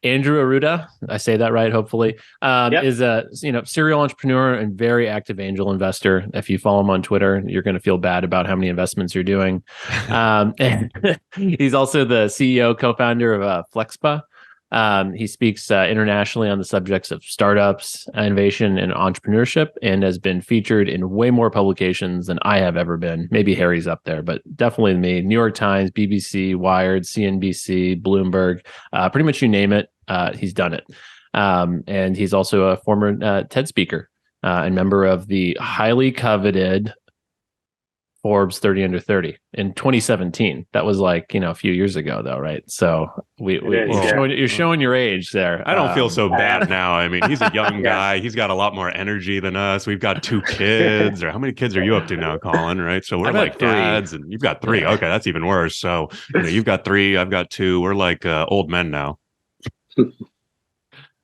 Andrew Arruda, I say that right, hopefully, Yep. is a serial entrepreneur and very active angel investor. If you follow him on Twitter, you're going to feel bad about how many investments you're doing. And he's also the CEO, co-founder of Flexpa. He speaks internationally on the subjects of startups, innovation, and entrepreneurship, and has been featured in way more publications than I have ever been. Maybe Harry's up there, but definitely me. New York Times, BBC, Wired, CNBC, Bloomberg, pretty much you name it, he's done it. And he's also a former TED speaker and member of the highly coveted Forbes 30 under 30 in 2017. That was like, a few years ago though, right? So you're showing your age there. I don't feel so bad now. I mean, he's a young guy. Yes. He's got a lot more energy than us. We've got 2 kids, or how many kids are you up to now, Colin? Right. So we're like 3. dads, and you've got 3. Yeah. Okay. That's even worse. So, you've got 3, I've got 2. We're like old men now.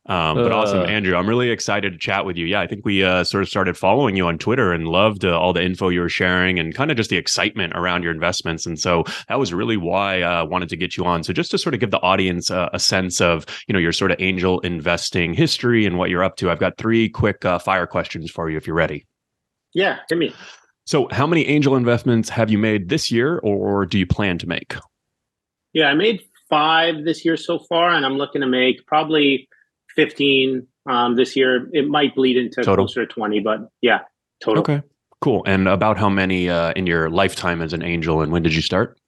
But awesome, Andrew. I'm really excited to chat with you. Yeah, I think we sort of started following you on Twitter and loved all the info you were sharing and kind of just the excitement around your investments. And so that was really why I wanted to get you on. So just to sort of give the audience a sense of, your sort of angel investing history and what you're up to, I've got 3 quick fire questions for you if you're ready. Yeah, hit me. So how many angel investments have you made this year, or do you plan to make? Yeah, I made 5 this year so far, and I'm looking to make probably 15 this year. It might bleed into Total? closer to 20, but yeah, total. Okay, cool. And about how many in your lifetime as an angel, and when did you start?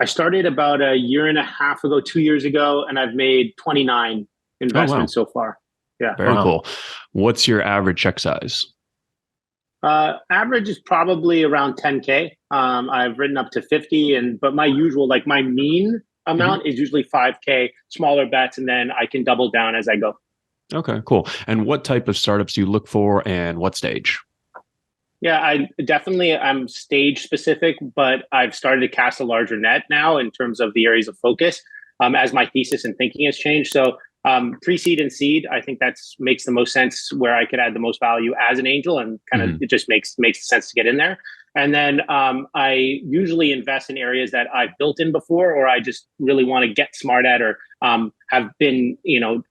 I started about a year and a half ago, 2 years ago, and I've made 29 investments so far. Yeah. Very cool. What's your average check size? Average is probably around 10K. I've written up to 50, but my usual, like my mean amount is usually 5K, smaller bets, and then I can double down as I go. Okay, cool. And what type of startups do you look for, and what stage? Yeah, I'm stage specific, but I've started to cast a larger net now in terms of the areas of focus as my thesis and thinking has changed. So pre-seed and seed, I think makes the most sense, where I could add the most value as an angel, and kind of it just makes sense to get in there. And then I usually invest in areas that I've built in before, or I just really want to get smart at, or have been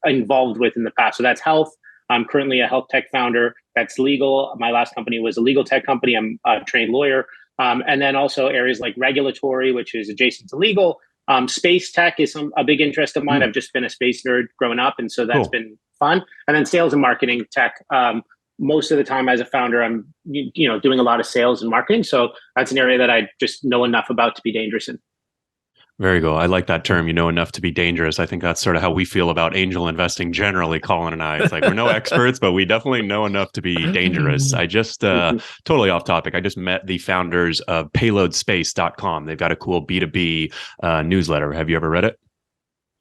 involved with in the past. So that's health. I'm currently a health tech founder. That's legal. My last company was a legal tech company. I'm a trained lawyer. And then also areas like regulatory, which is adjacent to legal. Space tech is a big interest of mine. I've just been a space nerd growing up, and so that's been fun. And then sales and marketing tech. Most of the time as a founder, I'm doing a lot of sales and marketing. So that's an area that I just know enough about to be dangerous in. Very good. I like that term, enough to be dangerous. I think that's sort of how we feel about angel investing generally, Colin and I. It's like we're no experts, but we definitely know enough to be dangerous. I just, totally off topic, I just met the founders of payloadspace.com. They've got a cool B2B newsletter. Have you ever read it?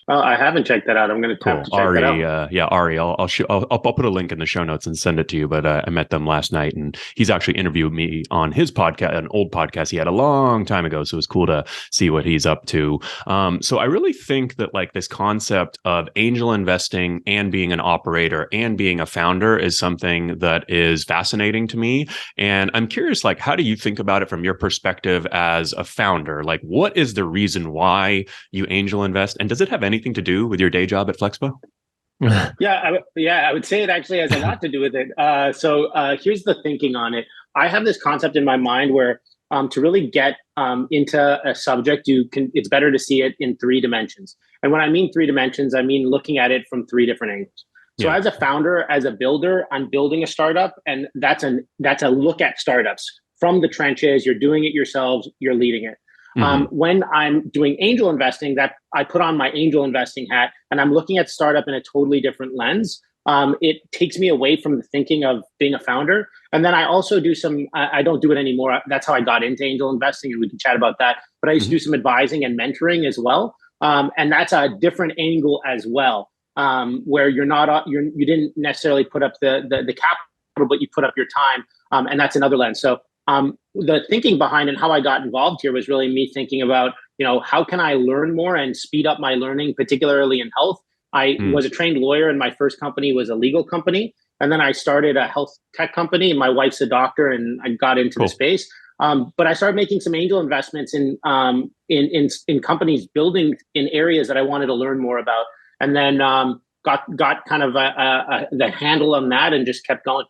I haven't checked that out. I'm going to have to check Ari, that out. Ari, I'll put a link in the show notes and send it to you. But I met them last night, and he's actually interviewed me on his podcast, an old podcast he had a long time ago. So it was cool to see what he's up to. So I really think that like this concept of angel investing and being an operator and being a founder is something that is fascinating to me. And I'm curious, like, how do you think about it from your perspective as a founder? Like, what is the reason why you angel invest? And does it have anything to do with your day job at Flexpa? I would say it actually has a lot to do with it. So here's the thinking on it. I have this concept in my mind where to really get into a subject, it's better to see it in 3 dimensions. And when I mean 3 dimensions, I mean looking at it from 3 different angles. So as a founder, as a builder, I'm building a startup, and that's a look at startups from the trenches. You're doing it yourselves. You're leading it. When I'm doing angel investing, that I put on my angel investing hat, and I'm looking at startup in a totally different lens. It takes me away from the thinking of being a founder. And then I also do I don't do it anymore. That's how I got into angel investing, and we can chat about that. But I used to do some advising and mentoring as well. And that's a different angle as well, where you didn't necessarily put up the capital, but you put up your time. And that's another lens. So the thinking behind and how I got involved here was really me thinking about, how can I learn more and speed up my learning, particularly in health. I was a trained lawyer, and my first company was a legal company. And then I started a health tech company. My wife's a doctor, and I got into the space. But I started making some angel investments in companies building in areas that I wanted to learn more about. and then got kind of the handle on that and just kept going.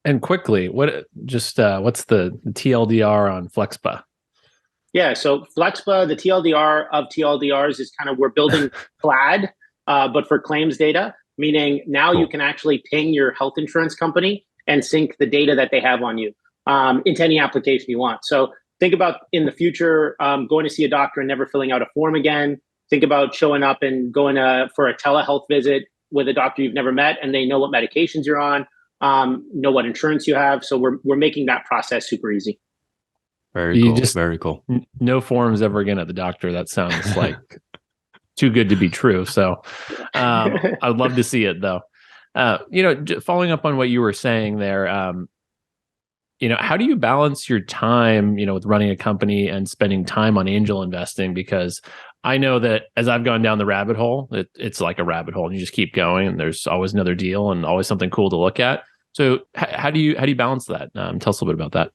And quickly, what's the TLDR on FlexPa? Yeah, so FlexPa, the TLDR of TLDRs is kind of, we're building Plaid, but for claims data, meaning now you can actually ping your health insurance company and sync the data that they have on you into any application you want. So think about in the future, going to see a doctor and never filling out a form again. Think about showing up and going for a telehealth visit with a doctor you've never met, and they know what medications you're on, know what insurance you have. So we're making that process super easy. Very cool. Very cool. No forms ever again at the doctor. That sounds like too good to be true. So I'd love to see it though. Following up on what you were saying there, how do you balance your time, with running a company and spending time on angel investing? Because I know that as I've gone down the rabbit hole, it's like a rabbit hole and you just keep going and there's always another deal and always something cool to look at. So how do you balance that? Tell us a little bit about that.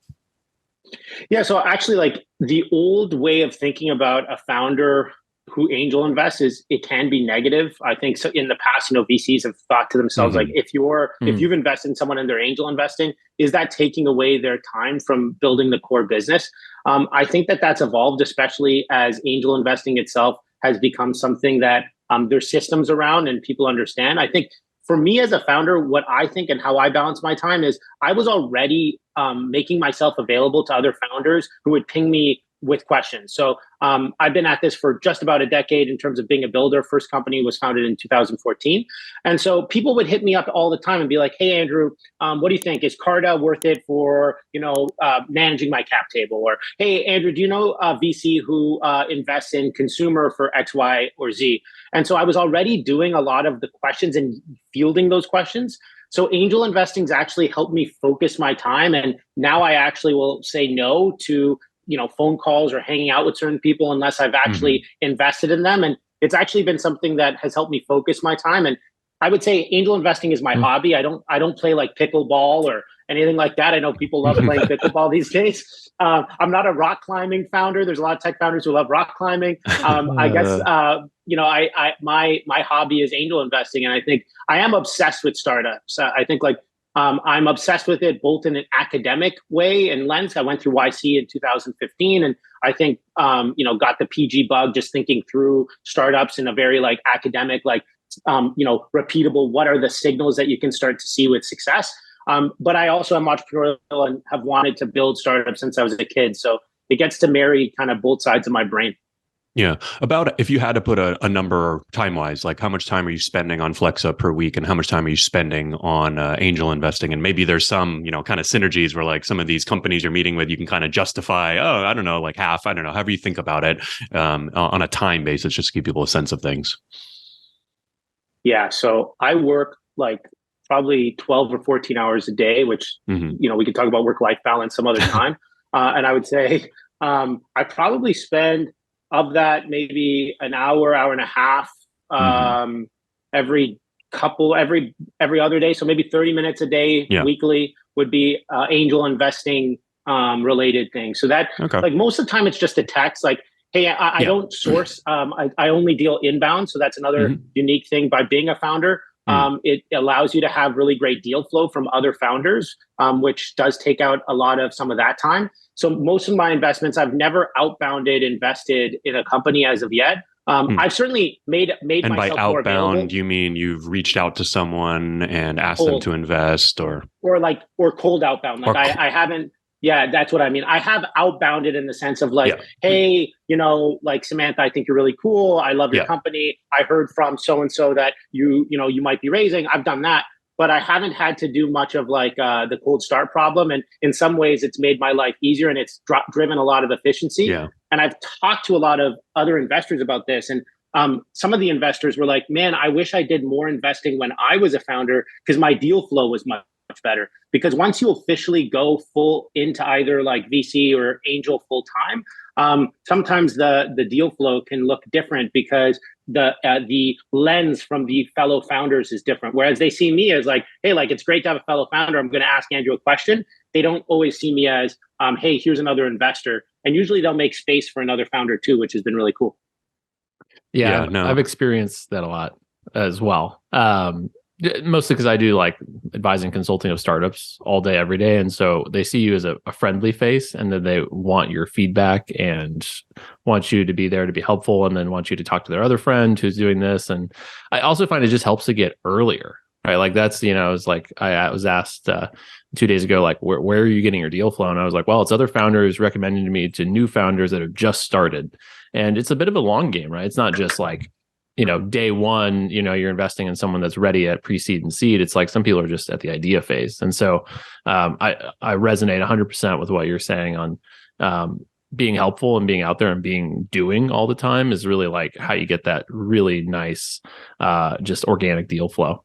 Yeah, so actually, like the old way of thinking about a founder who angel invests is it can be negative. I think so. In the past, VCs have thought to themselves, like, if you've invested in someone and they're angel investing, is that taking away their time from building the core business? I think that's evolved, especially as angel investing itself has become something that there's systems around and people understand. I think for me as a founder, what I think and how I balance my time is I was already making myself available to other founders who would ping me with questions. So I've been at this for just about a decade in terms of being a builder. First company was founded in 2014. And so people would hit me up all the time and be like, hey, Andrew, what do you think? Is Carta worth it for, managing my cap table? Or, hey, Andrew, do you know a VC who invests in consumer for X, Y, or Z? And so I was already doing a lot of the questions and fielding those questions. So angel investing's actually helped me focus my time. And now I actually will say no to phone calls or hanging out with certain people unless I've actually invested in them. And it's actually been something that has helped me focus my time. And I would say angel investing is my hobby. I don't play like pickleball or anything like that. I know people love playing pickleball these days. I'm not a rock climbing founder. There's a lot of tech founders who love rock climbing. I guess, my hobby is angel investing. And I think I am obsessed with startups. I think I'm obsessed with it both in an academic way and lens. I went through YC in 2015, and I think, got the PG bug just thinking through startups in a very academic, repeatable, what are the signals that you can start to see with success? But I also am entrepreneurial and have wanted to build startups since I was a kid. So it gets to marry kind of both sides of my brain. Yeah. About if you had to put a number time-wise, like how much time are you spending on Flexa per week and how much time are you spending on angel investing? And maybe there's some, kind of synergies where some of these companies you're meeting with, you can kind of justify, I don't know, half, I don't know, however you think about it on a time basis, just to give people a sense of things. Yeah. So I work probably 12 or 14 hours a day, which, we could talk about work-life balance some other time. And I would say I probably spend of that, maybe an hour and a half every other day. So maybe 30 minutes a day weekly would be angel investing related things. So that most of the time it's just a text hey, I don't source. I only deal inbound. So that's another unique thing by being a founder. It allows you to have really great deal flow from other founders, which does take out a lot of some of that time. So most of my investments, I've never outbounded invested in a company as of yet. I've certainly made and myself by more available. Outbound, you mean you've reached out to someone and asked them to invest, or cold outbound? I haven't. Yeah, that's what I mean. I have outbounded in the sense of hey, Samantha, I think you're really cool. I love your company. I heard from so and so that you might be raising. I've done that. But I haven't had to do much of the cold start problem. And in some ways, it's made my life easier and it's driven a lot of efficiency. Yeah. And I've talked to a lot of other investors about this. And some of the investors were like, man, I wish I did more investing when I was a founder because my deal flow was much better. Because once you officially go full into either VC or angel full time, sometimes the deal flow can look different because the lens from the fellow founders is different. Whereas they see me as hey, it's great to have a fellow founder. I'm going to ask Andrew a question. They don't always see me as, hey, here's another investor. And usually they'll make space for another founder too, which has been really cool. Yeah, Yeah, no. I've experienced that a lot as well. Mostly because I do like advising consulting of startups all day, every day. And so they see you as a friendly face, and then they want your feedback and want you to be there to be helpful, and then want you to talk to their other friend who's doing this. And I also find it just helps to get earlier, right? Like that's, I was like, I was asked 2 days ago, like, where are you getting your deal flow? And I was like, well, it's other founders recommending me to new founders that have just started. And it's a bit of a long game, right? It's not just like, day one, you're investing in someone that's ready at pre-seed and seed. It's like some people are just at the idea phase. And so I resonate 100% with what you're saying on being helpful and being out there and doing all the time is really like how you get that really nice, just organic deal flow.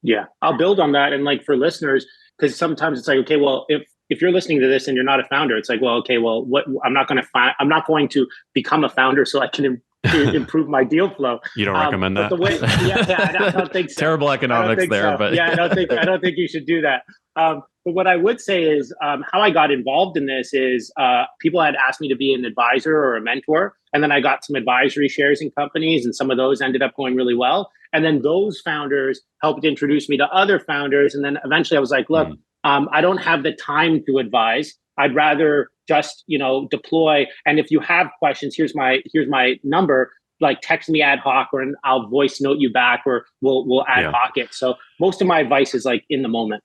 Yeah, I'll build on that. And like for listeners, because sometimes it's like, okay, well, if you're listening to this and you're not a founder, it's like, well, okay, well, I'm not going to become a founder so I can improve my deal flow. You don't recommend that? I don't think so. Terrible economics there, so. But yeah, I don't think you should do that. But what I would say is how I got involved in this is people had asked me to be an advisor or a mentor, and then I got some advisory shares in companies, and some of those ended up going really well. And then those founders helped introduce me to other founders, and then eventually I was like, look, I don't have the time to advise. I'd rather just, deploy. And if you have questions, here's my number, like text me ad hoc, or I'll voice note you back, or we'll ad hoc it. So most of my advice is like in the moment.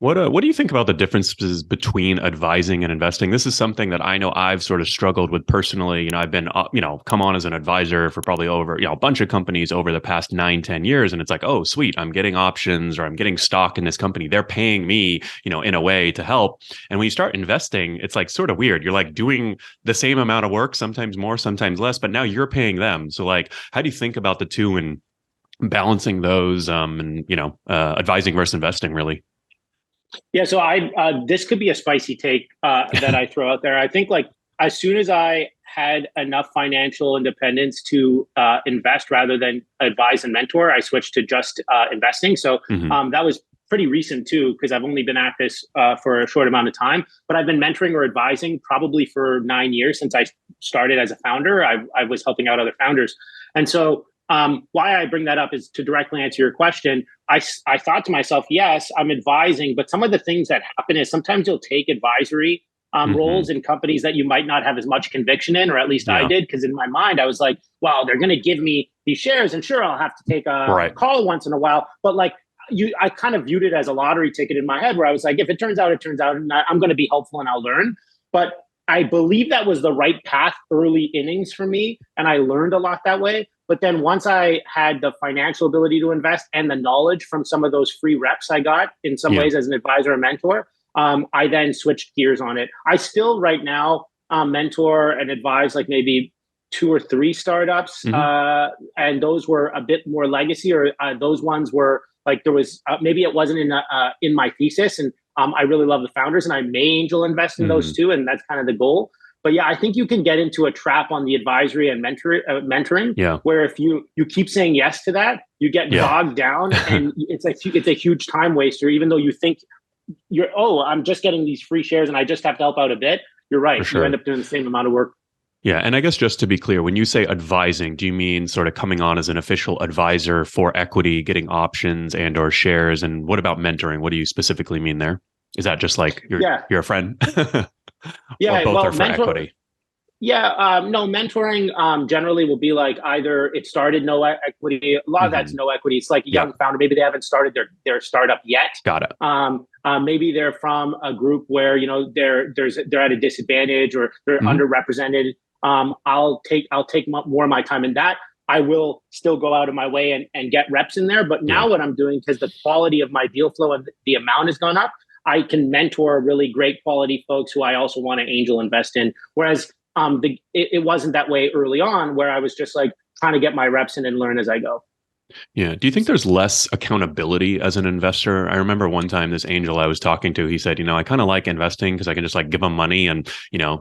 What do you think about the differences between advising and investing? This is something that I know I've sort of struggled with personally. I've been, come on as an advisor for probably over, a bunch of companies over the past 9-10 years. And it's like, oh, sweet, I'm getting options, or I'm getting stock in this company. They're paying me, in a way to help. And when you start investing, it's like sort of weird. You're like doing the same amount of work, sometimes more, sometimes less, but now you're paying them. So like, how do you think about the two and balancing those, advising versus investing really? Yeah, so this could be a spicy take that I throw out there. I think like as soon as I had enough financial independence to invest rather than advise and mentor, I switched to just investing. So that was pretty recent too, because I've only been at this for a short amount of time. But I've been mentoring or advising probably for 9 years since I started as a founder. I was helping out other founders, and so. Why I bring that up is to directly answer your question. I thought to myself, yes, I'm advising, but some of the things that happen is sometimes you'll take advisory roles in companies that you might not have as much conviction in, or at least I did, because in my mind, I was like, well, they're going to give me these shares, and sure, I'll have to take a call once in a while. But like I kind of viewed it as a lottery ticket in my head, where I was like, if it turns out, it turns out, and I'm going to be helpful and I'll learn. But I believe that was the right path early innings for me, and I learned a lot that way. But then once I had the financial ability to invest and the knowledge from some of those free reps I got in some ways as an advisor or mentor, I then switched gears on it. I still right now mentor and advise like maybe 2 or 3 startups. And those were a bit more legacy, or those ones were like there was maybe it wasn't in my thesis. And I really love the founders, and I may angel invest in those too. And that's kind of the goal. But yeah, I think you can get into a trap on the advisory and mentoring, where if you keep saying yes to that, you get bogged down, and it's a huge time waster. Even though you think I'm just getting these free shares and I just have to help out a bit. You're right. You end up doing the same amount of work. Yeah. And I guess just to be clear, when you say advising, do you mean sort of coming on as an official advisor for equity, getting options and or shares? And what about mentoring? What do you specifically mean there? Is that just like you're a friend? Yeah, or both are for equity. Yeah, no, mentoring generally will be like either it started no equity. A lot of that's no equity. It's like a young founder. Maybe they haven't started their startup yet. Got it. Maybe they're from a group where they're at a disadvantage, or they're underrepresented. I'll take more of my time in that. I will still go out of my way and get reps in there. But now what I'm doing, because the quality of my deal flow and the amount has gone up, I can mentor really great quality folks who I also want to angel invest in. Whereas it wasn't that way early on, where I was just like trying to get my reps in and learn as I go. Yeah. Do you think there's less accountability as an investor? I remember one time this angel I was talking to, he said, I kind of like investing because I can just like give them money and,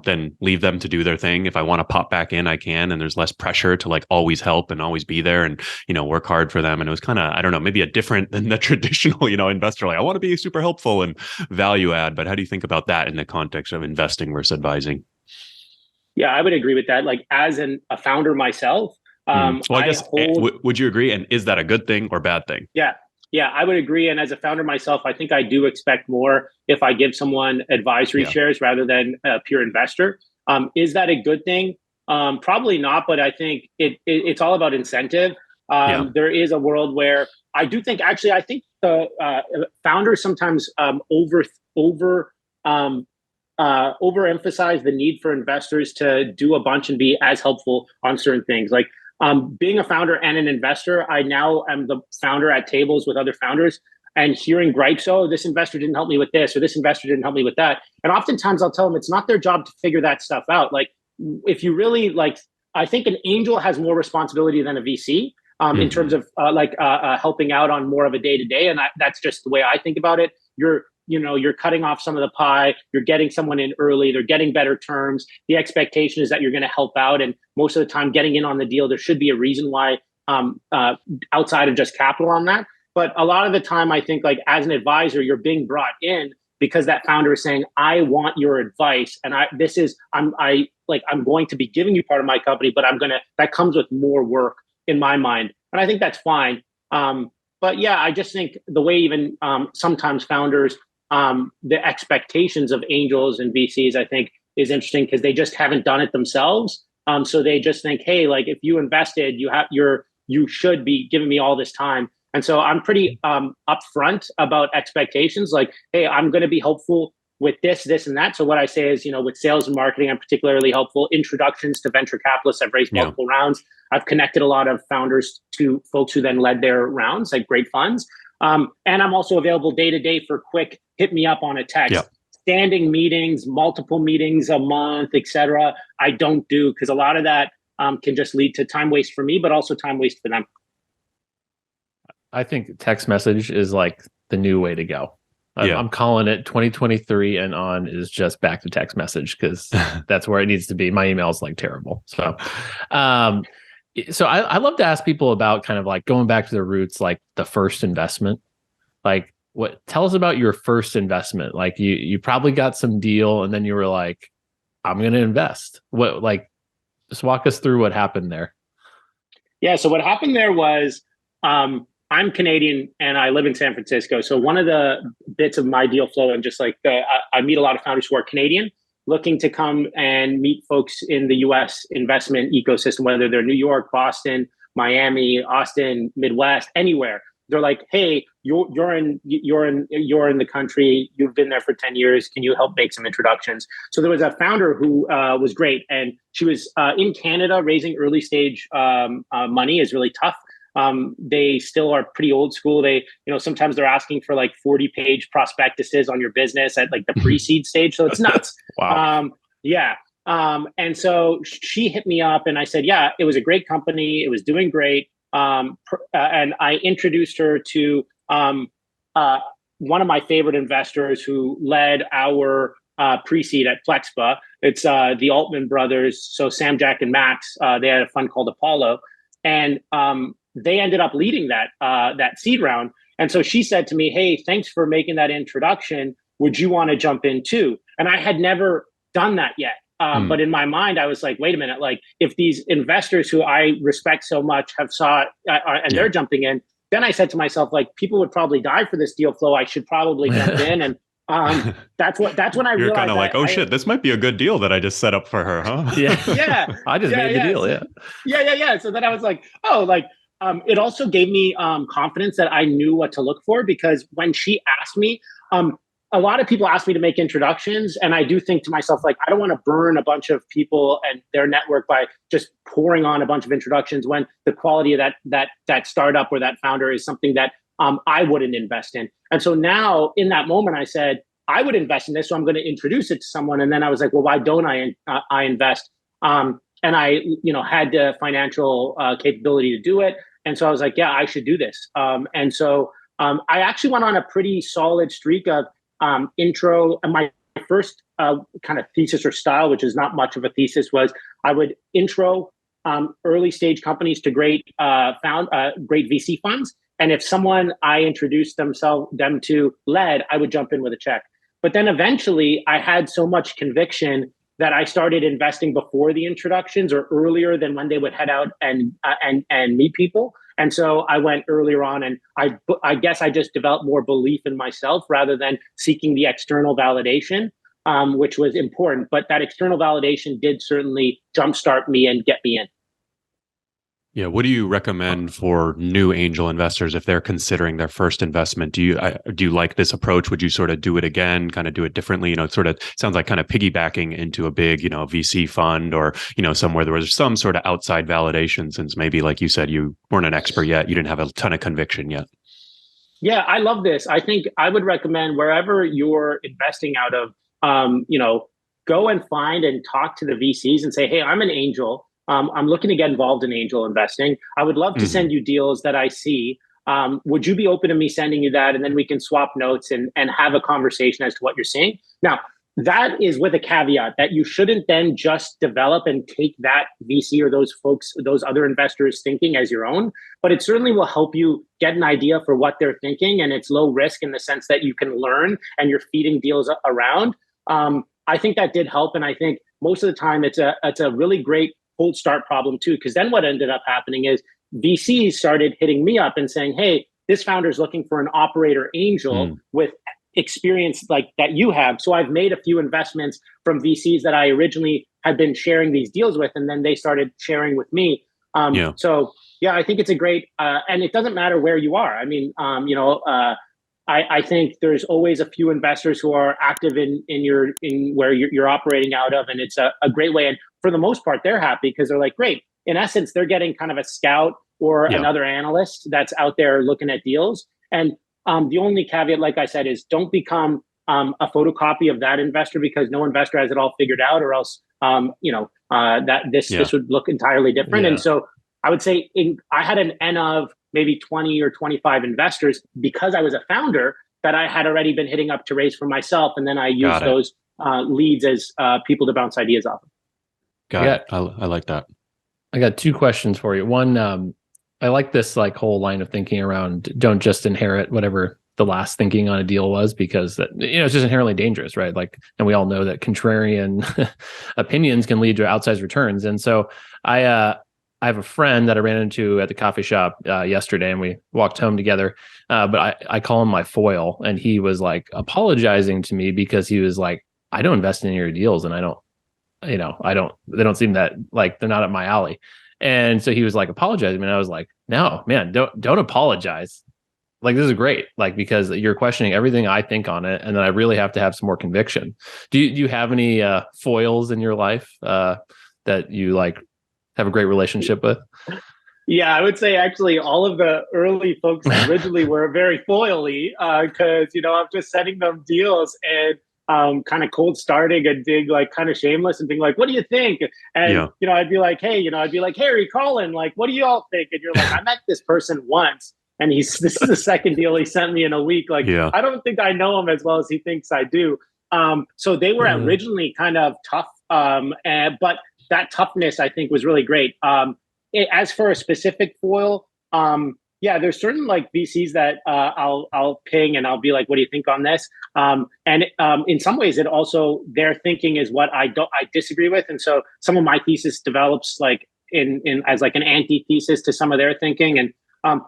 then leave them to do their thing. If I want to pop back in, I can. And there's less pressure to like always help and always be there and, work hard for them. And it was kind of, I don't know, maybe a different than the traditional, investor. Like I want to be super helpful and value add. But how do you think about that in the context of investing versus advising? Yeah, I would agree with that. Like as a founder myself, Well, I guess, would you agree? And is that a good thing or bad thing? Yeah. Yeah, I would agree. And as a founder myself, I think I do expect more if I give someone advisory shares rather than a pure investor. Is that a good thing? Probably not, but I think it's all about incentive. There is a world where I do think, actually, I think the founders sometimes overemphasize the need for investors to do a bunch and be as helpful on certain things. Like being a founder and an investor, I now am the founder at tables with other founders and hearing gripes. Oh, this investor didn't help me with this, or this investor didn't help me with that. And oftentimes I'll tell them it's not their job to figure that stuff out. Like if you really like, I think an angel has more responsibility than a VC in terms of helping out on more of a day-to-day. And that's just the way I think about it. You're cutting off some of the pie, you're getting someone in early, they're getting better terms. The expectation is that you're going to help out. And most of the time getting in on the deal, there should be a reason why outside of just capital on that. But a lot of the time, I think like as an advisor, you're being brought in because that founder is saying, I want your advice. And I'm going to be giving you part of my company, but that comes with more work in my mind. And I think that's fine. But yeah, I just think the way even sometimes founders, the expectations of angels and VCs, I think is interesting because they just haven't done it themselves. So they just think, hey, like if you invested, you should be giving me all this time. And so I'm pretty upfront about expectations. Like, hey, I'm going to be helpful with this, and that. So what I say is, with sales and marketing, I'm particularly helpful. Introductions to venture capitalists. I've raised multiple rounds. I've connected a lot of founders to folks who then led their rounds, like great funds. And I'm also available day to day for quick hit me up on a text. Standing meetings, multiple meetings a month, etc. I don't do because a lot of that can just lead to time waste for me, but also time waste for them. I think text message is like the new way to go. I'm calling it 2023 and on is just back to text message because that's where it needs to be. My email is like terrible. So, I love to ask people about kind of like going back to their roots, like the first investment. Like, tell us about your first investment. Like you probably got some deal and then you were like, I'm going to invest. Just walk us through what happened there. Yeah. So what happened there was, I'm Canadian and I live in San Francisco. So one of the bits of my deal flow and just like I meet a lot of founders who are Canadian looking to come and meet folks in the US investment ecosystem, whether they're New York, Boston, Miami, Austin, Midwest, anywhere. They're like, hey, you're in the country. You've been there for 10 years. Can you help make some introductions? So there was a founder who was great. And she was in Canada. Raising early stage money is really tough. They still are pretty old school. They, sometimes they're asking for like 40-page prospectuses on your business at like the pre-seed stage. So it's nuts. Wow. And so she hit me up and I said, yeah, it was a great company. It was doing great. And I introduced her to one of my favorite investors who led our pre-seed at Flexpa. It's the Altman brothers. So Sam, Jack, and Max, they had a fund called Apollo. And they ended up leading that seed round. And so she said to me, hey, thanks for making that introduction. Would you want to jump in too? And I had never done that yet. But in my mind, I was like, wait a minute, like if these investors who I respect so much have saw it and they're jumping in, then I said to myself, like people would probably die for this deal flow. I should probably jump in. And that's when I realized you're kind of like, oh shit, this might be a good deal that I just set up for her, huh? Yeah. I just made the deal. Yeah. So then I was like, oh, like, it also gave me confidence that I knew what to look for because when she asked me, a lot of people ask me to make introductions. And I do think to myself, like, I don't want to burn a bunch of people and their network by just pouring on a bunch of introductions when the quality of that startup or that founder is something that I wouldn't invest in. And so now in that moment, I said, I would invest in this. So I'm going to introduce it to someone. And then I was like, well, why don't I invest? And I, had the financial capability to do it. And so I was like, yeah, I should do this. And so I actually went on a pretty solid streak of intro. And my first kind of thesis or style, which is not much of a thesis, was I would intro early stage companies to great VC funds. And if someone I introduced them to led, I would jump in with a check. But then eventually I had so much conviction that I started investing before the introductions or earlier than when they would head out and meet people. And so I went earlier on, and I guess I just developed more belief in myself rather than seeking the external validation, which was important. But that external validation did certainly jumpstart me and get me in. Yeah. What do you recommend for new angel investors if they're considering their first investment? Do you like this approach? Would you sort of do it again, kind of do it differently? It sort of sounds like kind of piggybacking into a big, VC fund or, somewhere there was some sort of outside validation, since maybe, like you said, you weren't an expert yet. You didn't have a ton of conviction yet. Yeah, I love this. I think I would recommend wherever you're investing out of, go and find and talk to the VCs and say, hey, I'm an angel. I'm looking to get involved in angel investing. I would love to send you deals that I see. Would you be open to me sending you that? And then we can swap notes and have a conversation as to what you're seeing. Now, that is with a caveat that you shouldn't then just develop and take that VC or those folks, those other investors' thinking as your own. But it certainly will help you get an idea for what they're thinking. And it's low risk in the sense that you can learn and you're feeding deals around. I think that did help. And I think most of the time it's a really great cold start problem too, because then what ended up happening is VCs started hitting me up and saying, hey, this founder is looking for an operator angel with experience like that you have. So I've made a few investments from VCs that I originally had been sharing these deals with, and then they started sharing with me. So yeah, I think it's a great, and it doesn't matter where you are. I mean, I think there's always a few investors who are active in where you're operating out of, and it's a great way. And for the most part, they're happy because they're like, great. In essence, they're getting kind of a scout or another analyst that's out there looking at deals. And the only caveat, like I said, is don't become a photocopy of that investor, because no investor has it all figured out, or else this would look entirely different. And so I would say I had an N of maybe 20 or 25 investors because I was a founder that I had already been hitting up to raise for myself. And then I used those leads as people to bounce ideas off of. Got it. I like that. I got two questions for you. One, I like this whole line of thinking around don't just inherit whatever the last thinking on a deal was, because that, it's just inherently dangerous, right? And we all know that contrarian opinions can lead to outsized returns. And so I have a friend that I ran into at the coffee shop yesterday, and we walked home together. But I call him my foil, and he was apologizing to me because he was like, I don't invest in any of your deals, and they don't seem that they're not up my alley. And so he was apologizing, and I was like, no, man, don't apologize. This is great. because you're questioning everything I think on it. And then I really have to have some more conviction. Do you have any foils in your life that you have a great relationship with? Yeah, I would say actually all of the early folks originally were very foily because, I'm just sending them deals and kind of cold starting and being kind of shameless and being like, what do you think? And, I'd be like, hey, Harry, Colin, what do you all think? And you're like, I met this person once and this is the second deal he sent me in a week. I don't think I know him as well as he thinks I do. So they were originally kind of tough, but that toughness I think was really great. As for a specific foil, there's certain VCs that I'll ping and I'll be like, what do you think on this? And in some ways it also, their thinking is what I disagree with. And so some of my thesis develops in as an antithesis to some of their thinking. And,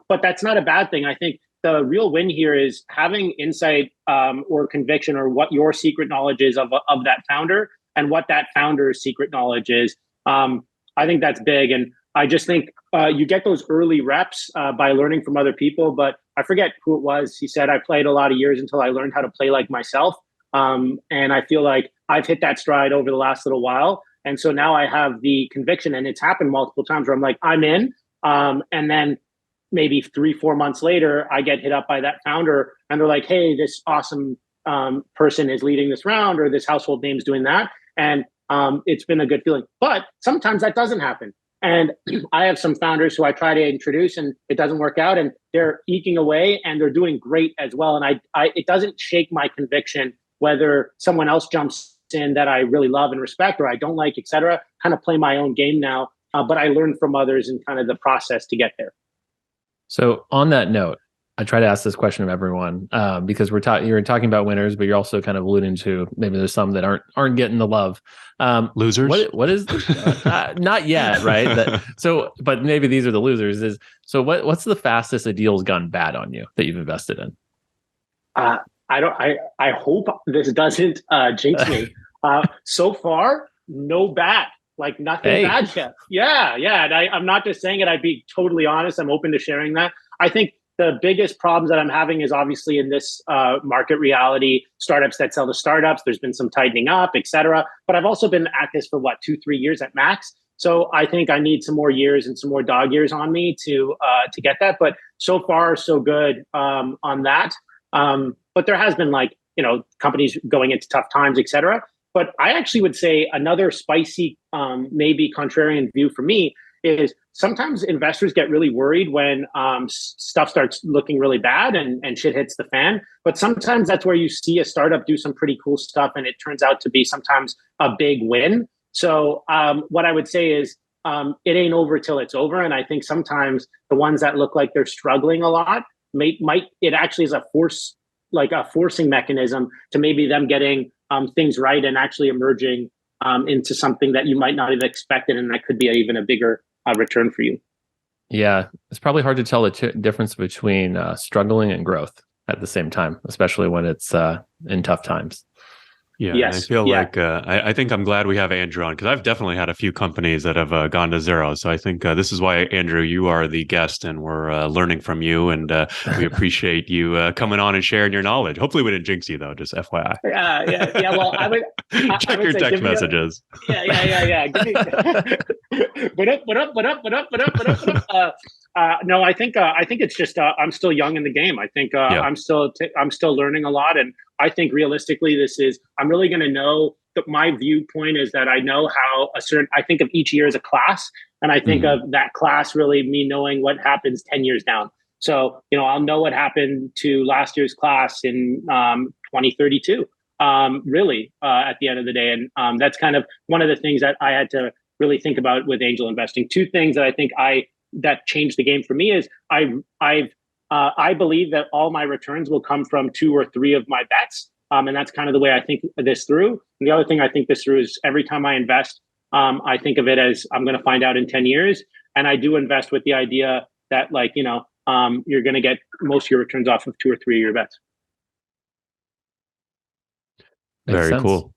but that's not a bad thing. I think the real win here is having insight or conviction, or what your secret knowledge is of that founder and what that founder's secret knowledge is. I think that's big. And I just think you get those early reps by learning from other people. But I forget who it was. He said, I played a lot of years until I learned how to play like myself. And I feel like I've hit that stride over the last little while. And so now I have the conviction, and it's happened multiple times where I'm like, I'm in. And then maybe 3-4 months later, I get hit up by that founder and they're like, hey, this awesome person is leading this round, or this household name is doing that. And it's been a good feeling. But sometimes that doesn't happen. And I have some founders who I try to introduce and it doesn't work out, and they're eking away and they're doing great as well. And it doesn't shake my conviction whether someone else jumps in that I really love and respect or I don't like, et cetera. Kind of play my own game now, but I learn from others and kind of the process to get there. So on that note, I try to ask this question of everyone because you're talking about winners, but you're also kind of alluding to maybe there's some that aren't getting the love. Losers? What is not yet, right? But maybe these are the losers. What's the fastest a deal's gone bad on you that you've invested in? I hope this doesn't jinx me. So far, no bad. Like nothing bad yet. Yeah. And I'm not just saying it. I'd be totally honest. I'm open to sharing that. I think the biggest problems that I'm having is obviously in this market reality, startups that sell to startups. There's been some tightening up, et cetera. But I've also been at this for 2-3 years at max. So I think I need some more years and some more dog years on me to get that. But so far, so good on that. But there has been companies going into tough times, et cetera. But I actually would say another spicy, maybe contrarian view for me is sometimes investors get really worried when stuff starts looking really bad and shit hits the fan. But sometimes that's where you see a startup do some pretty cool stuff and it turns out to be sometimes a big win. So what I would say is it ain't over till it's over. And I think sometimes the ones that look like they're struggling a lot it actually is a forcing mechanism to maybe them getting things right and actually emerging into something that you might not have expected, and that could be even a bigger return for you. Yeah, it's probably hard to tell the difference between struggling and growth at the same time, especially when it's in tough times. Yeah, yes. I feel like I think I'm glad we have Andrew on because I've definitely had a few companies that have gone to zero. So I think this is why, Andrew, you are the guest and we're learning from you. And we appreciate you coming on and sharing your knowledge. Hopefully we didn't jinx you, though, just FYI. Yeah. Well, I would check your text messages. Yeah. Give me, what up? No, I think it's just I'm still young in the game. I think I'm still learning a lot, and I think realistically, I'm really going to know that my viewpoint is that I know how I think of each year as a class, and I think of that class really me knowing what happens 10 years down. So I'll know what happened to last year's class in 2032. Really, at the end of the day, and that's kind of one of the things that I had to really think about with angel investing. Two things that I think that changed the game for me is I believe that all my returns will come from 2 or 3 of my bets. And that's kind of the way I think this through. And the other thing I think this through is every time I invest, I think of it as I'm going to find out in 10 years. And I do invest with the idea that you're going to get most of your returns off of 2 or 3 of your bets. Very cool.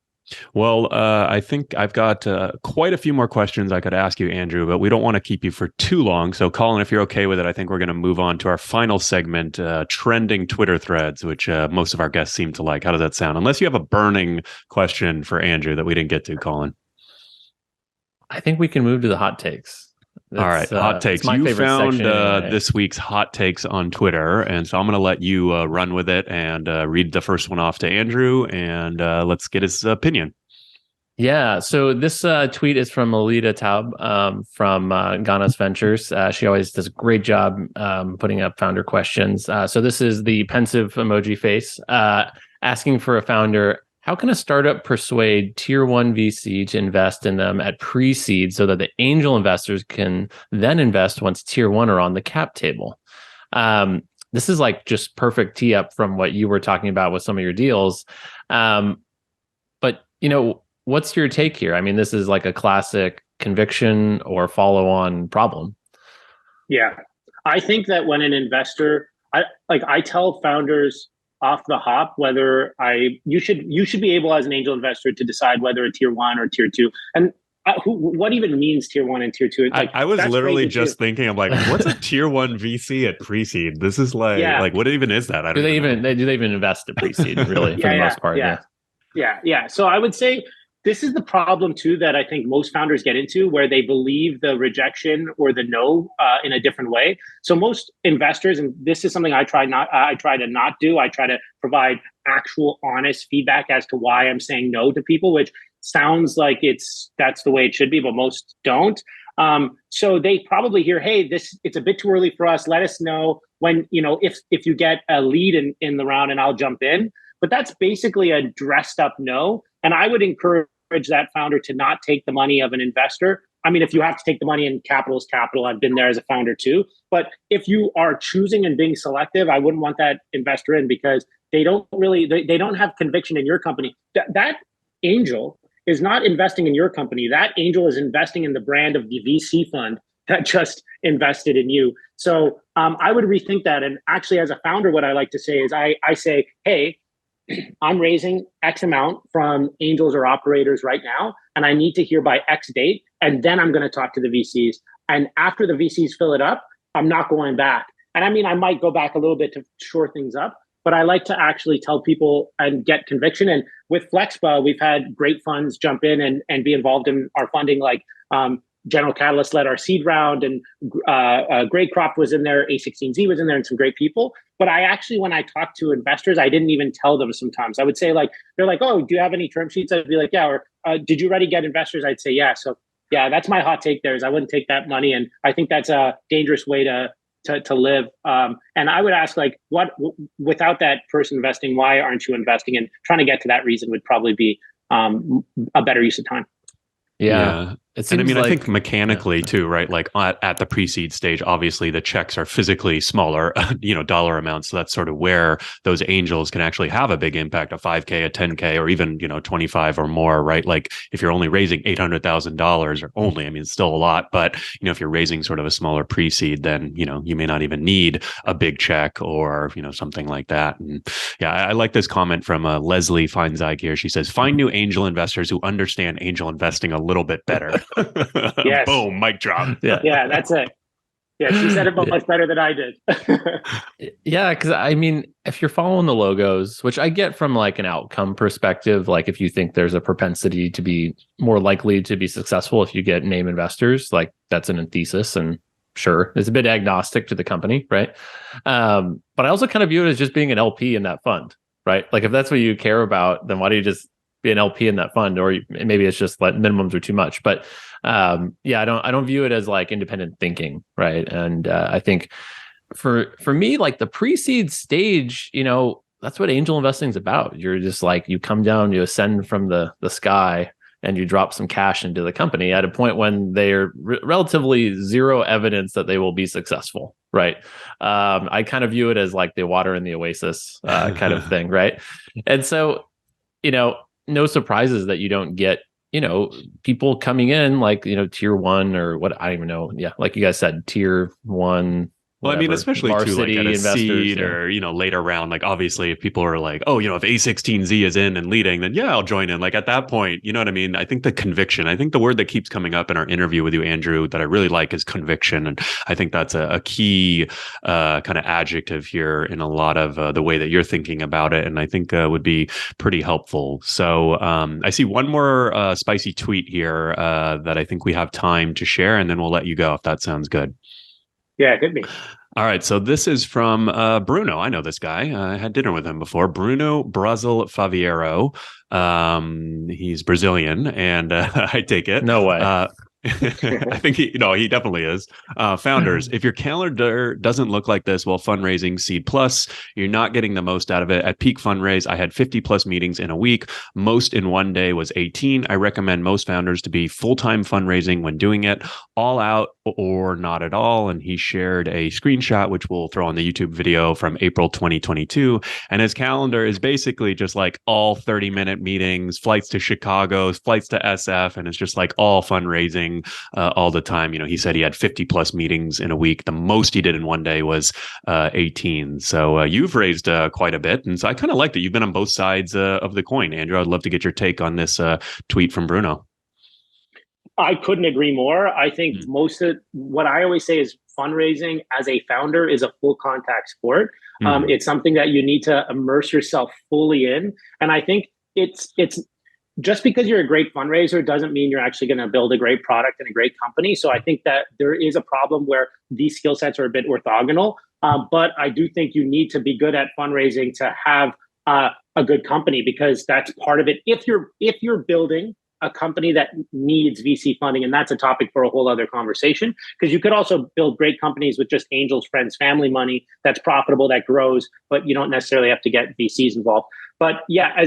Well, I think I've got quite a few more questions I could ask you, Andrew, but we don't want to keep you for too long. So, Colin, if you're okay with it, I think we're going to move on to our final segment, trending Twitter threads, which most of our guests seem to like. How does that sound? Unless you have a burning question for Andrew that we didn't get to, Colin. I think we can move to the hot takes. All right, hot takes. You found this week's hot takes on Twitter, and so I'm going to let you run with it and read the first one off to Andrew, and let's get his opinion. Yeah, so this tweet is from Alida Taub from Ganas Ventures. She always does a great job putting up founder questions. So this is the pensive emoji face asking for a founder. How can a startup persuade tier 1 VC to invest in them at pre-seed so that the angel investors can then invest once tier 1 are on the cap table? This is just perfect tee up from what you were talking about with some of your deals. But, what's your take here? I mean, this is like a classic conviction or follow-on problem. Yeah. I think that when an investor, I tell founders off the hop whether you should be able as an angel investor to decide whether a tier 1 or tier 2, and what even means tier 1 and tier 2. I was literally just thinking, I'm like, what's a tier 1 VC at pre-seed? This is what even is that? Do they even invest at pre-seed really for the most part? Yeah. So I would say this is the problem too that I think most founders get into, where they believe the rejection or the no in a different way. So most investors, and this is something I try to not do. I try to provide actual honest feedback as to why I'm saying no to people, which sounds like that's the way it should be, but most don't. So they probably hear, hey, it's a bit too early for us. Let us know when, if you get a lead in the round and I'll jump in. But that's basically a dressed up no. And I would encourage that founder to not take the money of an investor I mean, if you have to take the money and capital is capital, I've been there as a founder too. But if you are choosing and being selective, I wouldn't want that investor in, because they don't really, they don't have conviction in your company. That angel is not investing in your company. That angel is investing in the brand of the VC fund that just invested in you. So I would rethink that. And actually, as a founder, what I like to say is I say, hey, I'm raising X amount from angels or operators right now, and I need to hear by X date, and then I'm going to talk to the VCs. And after the VCs fill it up, I'm not going back. And I mean, I might go back a little bit to shore things up, but I like to actually tell people and get conviction. And with Flexpa, we've had great funds jump in and be involved in our funding, like General Catalyst led our seed round, and Greycroft was in there, A16Z was in there, and some great people. But I actually, when I talk to investors, I didn't even tell them sometimes. I would say, like, they're like, oh, do you have any term sheets? I'd be like, yeah. Or did you already get investors? I'd say, yeah. So yeah, that's my hot take there, is I wouldn't take that money. And I think that's a dangerous way to live. And I would ask, like, what, without that person investing, why aren't you investing? And trying to get to that reason would probably be a better use of time. Yeah. And I mean, I think mechanically too, right? Like at the pre-seed stage, obviously the checks are physically smaller, dollar amounts. So that's sort of where those angels can actually have a big impact, a 5K, a 10K, or even, 25 or more, right? Like if you're only raising $800,000 or only, I mean, it's still a lot, but if you're raising sort of a smaller pre-seed, then, you may not even need a big check or, something like that. And yeah, I like this comment from Leslie Feinzeig here. She says, find new angel investors who understand angel investing a little bit better. Yes. Boom, mic drop. Yeah, that's it. Yeah, she said it much better than I did. Yeah, because I mean, if you're following the logos, which I get from like an outcome perspective, like if you think there's a propensity to be more likely to be successful if you get name investors, like that's an thesis, and sure, it's a bit agnostic to the company, right? But I also kind of view it as just being an LP in that fund, right? Like if that's what you care about, then why do you just be an LP in that fund? Or maybe it's just like minimums are too much. But I don't view it as like independent thinking, right? And I think for me, like the pre-seed stage, that's what angel investing is about. You're just like, you come down, you ascend from the sky, and you drop some cash into the company at a point when they're relatively zero evidence that they will be successful, right? I kind of view it as like the water in the oasis kind of thing, right? And so, no surprises that you don't get, people coming in like, tier one or what, I don't even know. Yeah. Like you guys said, tier one. Well, whatever, I mean, especially too, like at a seed or, later round, like obviously if people are like, oh, if A16Z is in and leading, then yeah, I'll join in. Like at that point, you know what I mean? I think the conviction, I think the word that keeps coming up in our interview with you, Andrew, that I really like is conviction. And I think that's a key kind of adjective here in a lot of the way that you're thinking about it. And I think would be pretty helpful. So I see one more spicy tweet here that I think we have time to share, and then we'll let you go if that sounds good. Yeah, it could be. All right. So this is from Bruno. I know this guy. I had dinner with him before. Bruno Brazil Faviero. He's Brazilian, and I take it. No way. I think he definitely is. Founders, if your calendar doesn't look like this while fundraising Seed Plus, you're not getting the most out of it. At peak fundraise, I had 50 plus meetings in a week. Most in one day was 18. I recommend most founders to be full-time fundraising when doing it, all out or not at all. And he shared a screenshot, which we'll throw on the YouTube video, from April 2022. And his calendar is basically just like all 30-minute meetings, flights to Chicago, flights to SF, and it's just like all fundraising all the time. He said he had 50 plus meetings in a week. The most he did in one day was 18. So you've raised quite a bit. And so I kind of like that you've been on both sides of the coin. Andrew, I'd love to get your take on this tweet from Bruno. I couldn't agree more. I think most of what I always say is fundraising as a founder is a full contact sport. It's something that you need to immerse yourself fully in. And I think it's just because you're a great fundraiser doesn't mean you're actually going to build a great product and a great company. So I think that there is a problem where these skill sets are a bit orthogonal. But I do think you need to be good at fundraising to have a good company, because that's part of it. If you're building a company that needs VC funding, and that's a topic for a whole other conversation, because you could also build great companies with just angels, friends, family money that's profitable, that grows, but you don't necessarily have to get VCs involved. But yeah,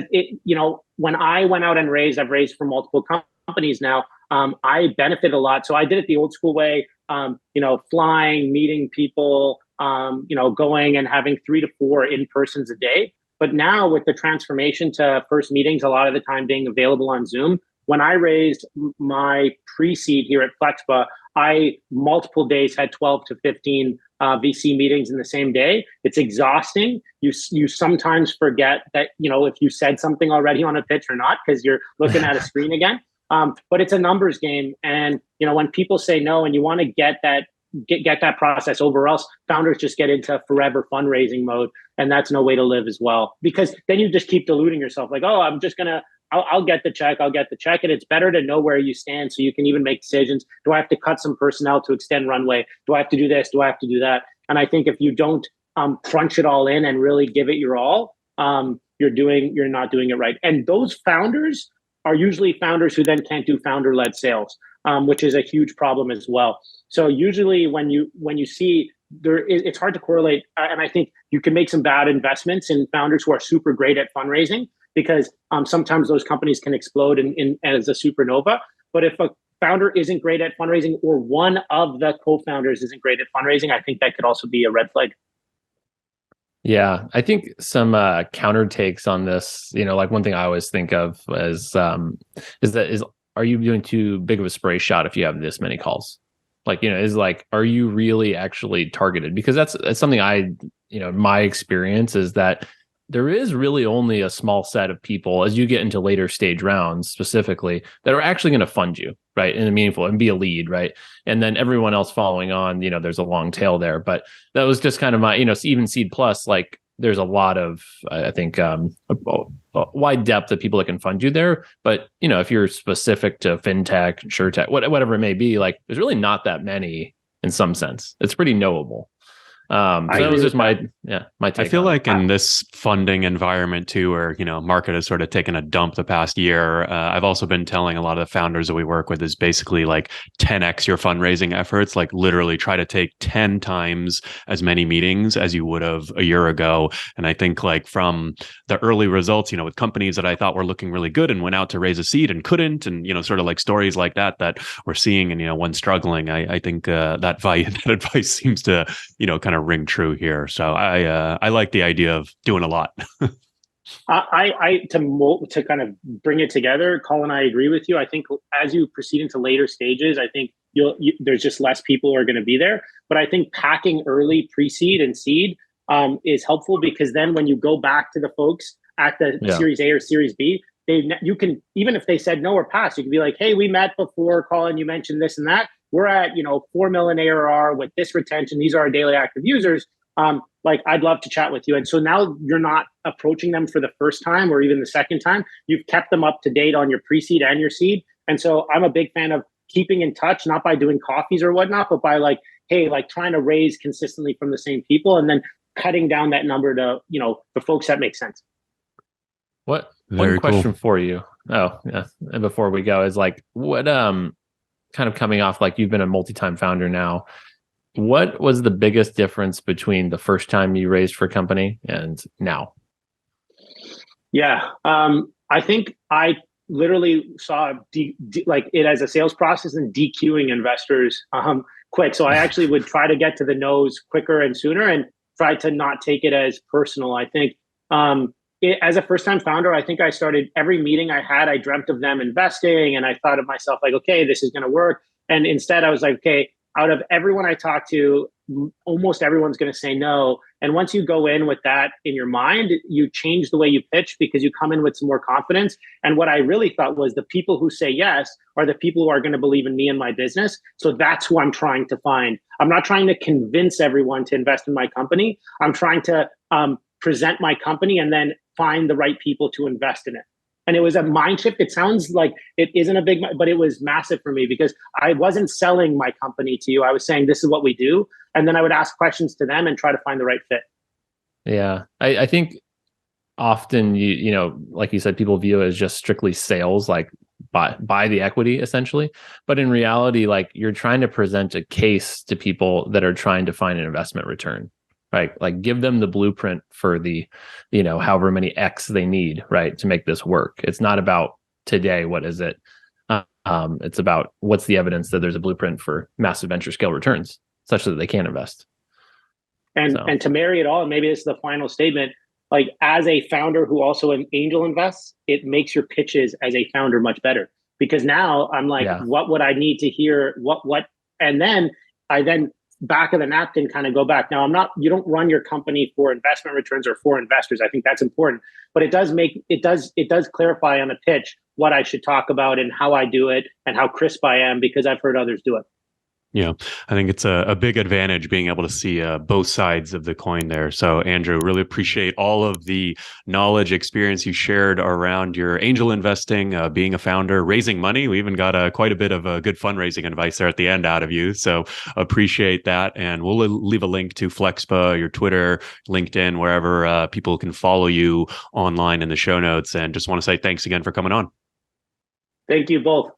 when I went out and I've raised for multiple companies now, I benefit a lot. So I did it the old school way, flying, meeting people, going and having 3 to 4 in-persons a day. But now with the transformation to first meetings, a lot of the time being available on Zoom, when I raised my pre-seed here at Flexpa, I multiple days had 12 to 15 VC meetings in the same day. It's exhausting. You sometimes forget that, if you said something already on a pitch or not, because you're looking at a screen again. But it's a numbers game. And, when people say no and you want to get that process over, else founders just get into forever fundraising mode. And that's no way to live as well, because then you just keep deluding yourself. Like, oh, I'll get the check. And it's better to know where you stand so you can even make decisions. Do I have to cut some personnel to extend runway? Do I have to do this? Do I have to do that? And I think if you don't crunch it all in and really give it your all, you're not doing it right. And those founders are usually founders who then can't do founder-led sales, which is a huge problem as well. So usually when you see it's hard to correlate, and I think you can make some bad investments in founders who are super great at fundraising, because sometimes those companies can explode in as a supernova. But if a founder isn't great at fundraising, or one of the co-founders isn't great at fundraising, I think that could also be a red flag. Yeah, I think some counter takes on this, like one thing I always think of is are you doing too big of a spray shot if you have this many calls? Are you really actually targeted? Because that's something my experience is that there is really only a small set of people, as you get into later stage rounds specifically, that are actually going to fund you, right, in a meaningful and be a lead, right? And then everyone else following on, there's a long tail there. But that was just kind of my, even Seed Plus, like there's a lot of, I think, a wide depth of people that can fund you there. But, if you're specific to fintech, insurtech, whatever it may be, like there's really not that many in some sense. It's pretty knowable. So that was just my take. I feel like in this funding environment too, where, market has sort of taken a dump the past year. I've also been telling a lot of the founders that we work with is basically like 10x your fundraising efforts, like literally try to take 10 times as many meetings as you would have a year ago. And I think like from the early results, with companies that I thought were looking really good and went out to raise a seed and couldn't, and, sort of like stories like that we're seeing, and, when struggling, I think that advice seems to, kind of ring true here. So I like the idea of doing a lot. To kind of bring it together, Colin, I agree with you. I think as you proceed into later stages, I think there's just less people who are going to be there. But I think packing early pre-seed and seed is helpful, because then when you go back to the folks at the Series A or Series B, you can, even if they said no or pass, you can be like, hey, we met before, Colin, you mentioned this and that. We're at, 4 million ARR with this retention. These are our daily active users. I'd love to chat with you. And so now you're not approaching them for the first time or even the second time. You've kept them up to date on your pre-seed and your seed. And so I'm a big fan of keeping in touch, not by doing coffees or whatnot, but by trying to raise consistently from the same people, and then cutting down that number to, the folks that make sense. One question for you. Oh, yeah. And before we go is what, kind of coming off, like you've been a multi-time founder now, what was the biggest difference between the first time you raised for a company and now? Yeah. I think I literally saw it as a sales process and DQing investors quick. So I actually would try to get to the no's quicker and sooner, and try to not take it as personal. I think as a first-time founder, I think I started every meeting I had, I dreamt of them investing, and I thought of myself like, okay, this is going to work. And instead I was like, okay, out of everyone I talk to, almost everyone's going to say no. And once you go in with that in your mind, you change the way you pitch, because you come in with some more confidence. And what I really thought was the people who say yes are the people who are going to believe in me and my business. So that's who I'm trying to find. I'm not trying to convince everyone to invest in my company. I'm trying to present my company and then find the right people to invest in it. And it was a mind shift. It sounds like it isn't a big, but it was massive for me, because I wasn't selling my company to you. I was saying, this is what we do. And then I would ask questions to them and try to find the right fit. Yeah. I think often, like you said, people view it as just strictly sales, like buy the equity essentially. But in reality, like you're trying to present a case to people that are trying to find an investment return. Right. Like give them the blueprint for the, however many X they need, right, to make this work. It's not about today. What is it? It's about what's the evidence that there's a blueprint for massive venture scale returns such that they can invest. And to marry it all, and maybe this is the final statement, like as a founder who also an angel invests, it makes your pitches as a founder much better. Because now I'm like, what would I need to hear? And then I back of the napkin kind of go back. Now you don't run your company for investment returns or for investors. I think that's important, but it does clarify on a pitch what I should talk about and how I do it and how crisp I am, because I've heard others do it. Yeah, I think it's a big advantage being able to see both sides of the coin there. So, Andrew, really appreciate all of the knowledge, experience you shared around your angel investing, being a founder, raising money. We even got quite a bit of good fundraising advice there at the end out of you. So, appreciate that. And we'll leave a link to Flexpa, your Twitter, LinkedIn, wherever people can follow you online in the show notes. And just want to say thanks again for coming on. Thank you both.